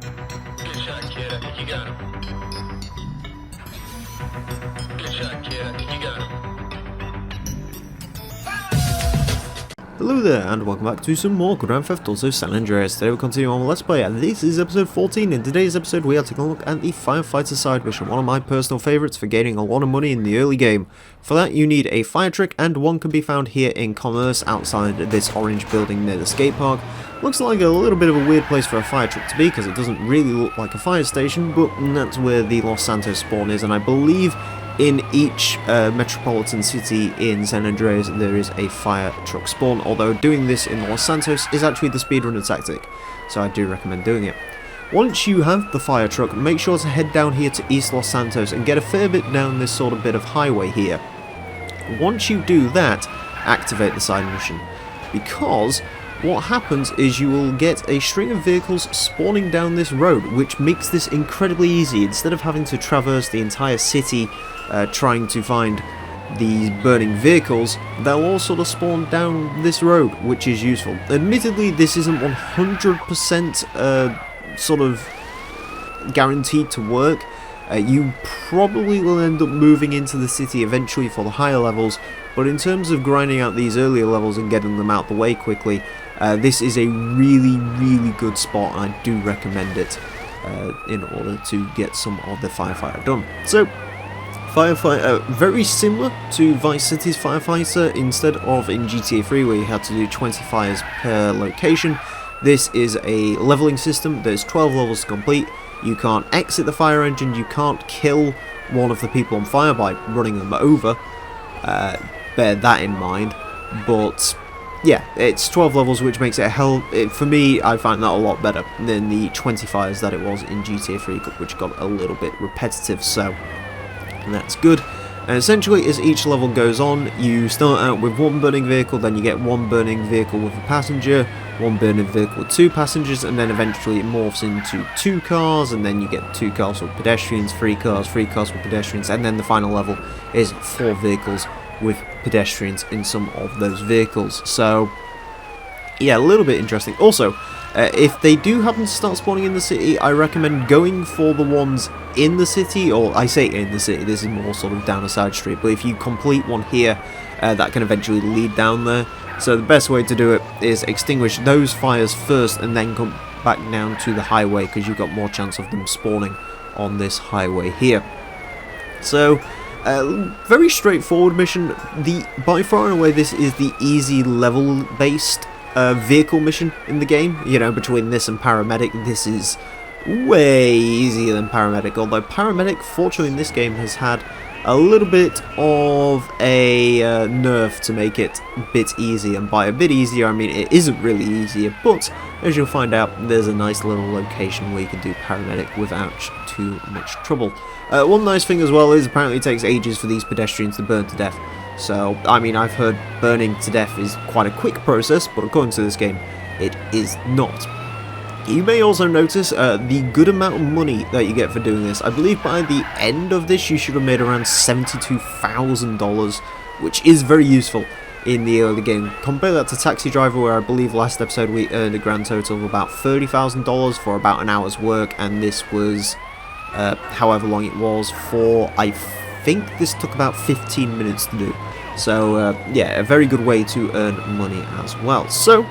Good shot, kid. I think you got him. Good shot, kid. I think you got him. Hello there, and welcome back to some more Grand Theft Auto San Andreas. Today we're continuing on with Let's Play, and this is episode 14. In today's episode we are taking a look at the Firefighter side mission, one of my personal favourites for gaining a lot of money in the early game. For that you need a fire truck, and one can be found here in Commerce outside this orange building near the skate park. Looks like a little bit of a weird place for a fire truck to be, because it doesn't really look like a fire station, but that's where the Los Santos spawn is, and I believe in each metropolitan city in San Andreas there is a fire truck spawn, although doing this in Los Santos is actually the speedrunner tactic, so I do recommend doing it. Once you have the fire truck, make sure to head down here to East Los Santos and get a fair bit down this sort of bit of highway here. Once you do that, activate the side mission, because what happens is you will get a string of vehicles spawning down this road, which makes this incredibly easy. Instead of having to traverse the entire city trying to find these burning vehicles, they'll all sort of spawn down this road, which is useful. Admittedly, this isn't 100% sort of guaranteed to work. You probably will end up moving into the city eventually for the higher levels, but in terms of grinding out these earlier levels and getting them out the way quickly, this is a really good spot, and I do recommend it in order to get some of the firefighter done. So, firefighter, very similar to Vice City's firefighter. Instead of in GTA 3 where you had to do 20 fires per location, this is a leveling system. There's 12 levels to complete. You can't exit the fire engine, you can't kill one of the people on fire by running them over, bear that in mind, but yeah, it's 12 levels, which makes it for me, I find that a lot better than the 20 fires that it was in GTA 3, which got a little bit repetitive, so that's good. And essentially, as each level goes on, you start out with one burning vehicle, then you get one burning vehicle with a passenger, one burning vehicle with two passengers, and then eventually it morphs into 2 cars, and then you get 2 cars with pedestrians, 3 cars with pedestrians, and then the final level is 4 vehicles with pedestrians in some of those vehicles. So yeah, a little bit interesting. Also, if they do happen to start spawning in the city, I recommend going for the ones in the city, or I say in the city, this is more sort of down a side street, but if you complete one here, that can eventually lead down there. So the best way to do it is extinguish those fires first and then come back down to the highway, because you've got more chance of them spawning on this highway here. So very straightforward mission. By far and away this is the easy level based vehicle mission in the game. You know, between this and Paramedic, this is way easier than Paramedic, although Paramedic, fortunately in this game, has had a little bit of a nerf to make it a bit easier, and by a bit easier I mean it isn't really easier, but as you'll find out, there's a nice little location where you can do Paramedic without too much trouble. One nice thing as well is apparently it takes ages for these pedestrians to burn to death. So, I mean, I've heard burning to death is quite a quick process, but according to this game, it is not. You may also notice the good amount of money that you get for doing this. I believe by the end of this you should have made around $72,000, which is very useful in the early game. Compare that to Taxi Driver, where I believe last episode we earned a grand total of about $30,000 for about an hour's work, and this was however long it was for, I think this took about 15 minutes to do. So yeah, a very good way to earn money as well. So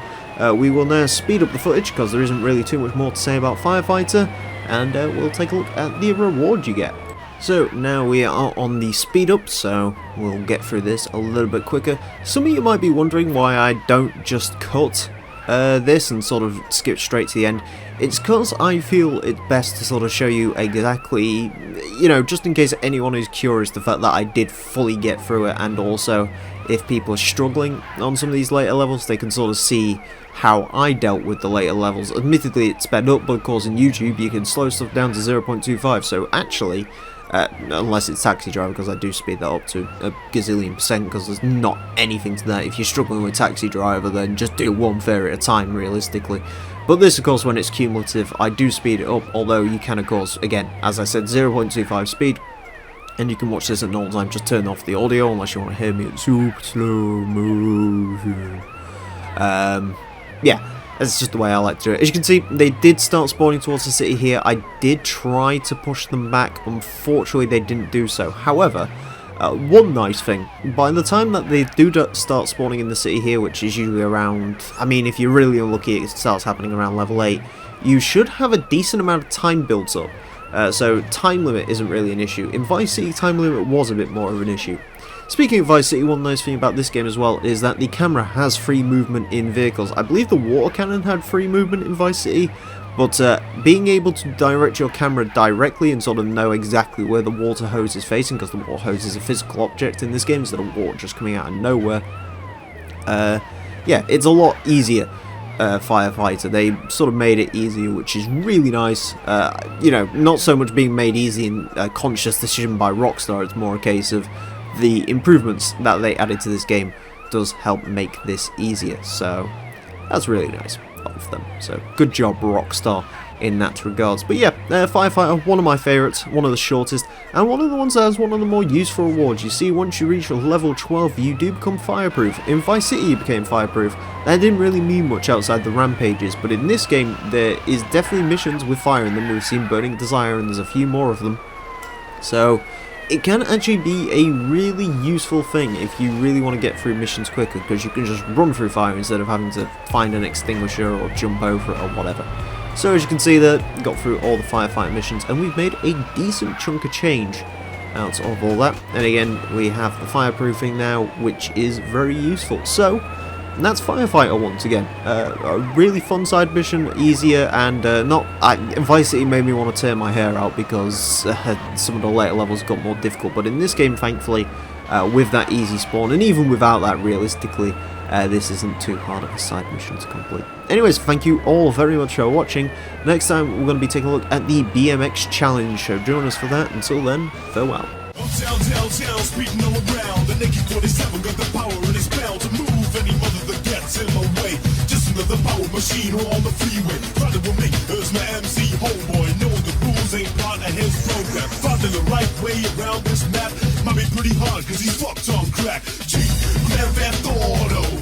we will now speed up the footage, because there isn't really too much more to say about Firefighter, and we'll take a look at the reward you get. So now we are on the speed up, so we'll get through this a little bit quicker. Some of you might be wondering why I don't just cut this and sort of skip straight to the end. It's because I feel it's best to sort of show you exactly, you know, just in case anyone is curious, the fact that I did fully get through it, and also if people are struggling on some of these later levels, they can sort of see how I dealt with the later levels. Admittedly, it's sped up, but of course in YouTube you can slow stuff down to 0.25, so actually, unless it's Taxi Driver, because I do speed that up to a gazillion %, because there's not anything to that. If you're struggling with Taxi Driver, then just do one fare at a time, realistically. But this, of course, when it's cumulative, I do speed it up, although you can, of course, again, as I said, 0.25 speed, and you can watch this at normal time. Just turn off the audio unless you want to hear me at super slow motion. Yeah, That's just the way I like to do it. As you can see, they did start spawning towards the city here. I did try to push them back. Unfortunately, they didn't do so. However, one nice thing, by the time that they do start spawning in the city here, which is usually around, I mean, if you're really unlucky, it starts happening around level 8, you should have a decent amount of time built up. So time limit isn't really an issue. In Vice City, time limit was a bit more of an issue. Speaking of Vice City, one nice thing about this game as well is that the camera has free movement in vehicles. I believe the water cannon had free movement in Vice City, but being able to direct your camera directly and sort of know exactly where the water hose is facing, because the water hose is a physical object in this game instead of water just coming out of nowhere, yeah, it's a lot easier. Firefighter, they sort of made it easier, which is really nice. You know, not so much being made easy in a conscious decision by Rockstar, it's more a case of the improvements that they added to this game does help make this easier, so that's really nice of them. So good job Rockstar in that regards. But yeah, Firefighter, one of my favourites, one of the shortest, and one of the ones that has one of the more useful rewards. You see, once you reach level 12, you do become fireproof. In Vice City, you became fireproof. That didn't really mean much outside the rampages, but in this game, there is definitely missions with fire in them. We've seen Burning Desire, and there's a few more of them. So it can actually be a really useful thing if you really want to get through missions quicker, because you can just run through fire instead of having to find an extinguisher or jump over it or whatever. So as you can see there, got through all the firefight missions, and we've made a decent chunk of change out of all that. And again, we have the fireproofing now, which is very useful. So that's Firefighter once again. A really fun side mission, easier, and Vice City made me want to tear my hair out because some of the later levels got more difficult. But in this game, thankfully, with that easy spawn, and even without that, realistically, this isn't too hard of a side mission to complete. Anyways, thank you all very much for watching. Next time, we're going to be taking a look at the BMX Challenge, so join us for that. Until then, farewell. Speeding all around. The naked 47 got the power and it's bound to move any mother that gets in my way. Just another power machine on the freeway. Trying to make as my MC homeboy, knowing the rules ain't part of his program. Finding the right way around this map might be pretty hard, cause he's fucked on crack. G, Grand Theft Auto.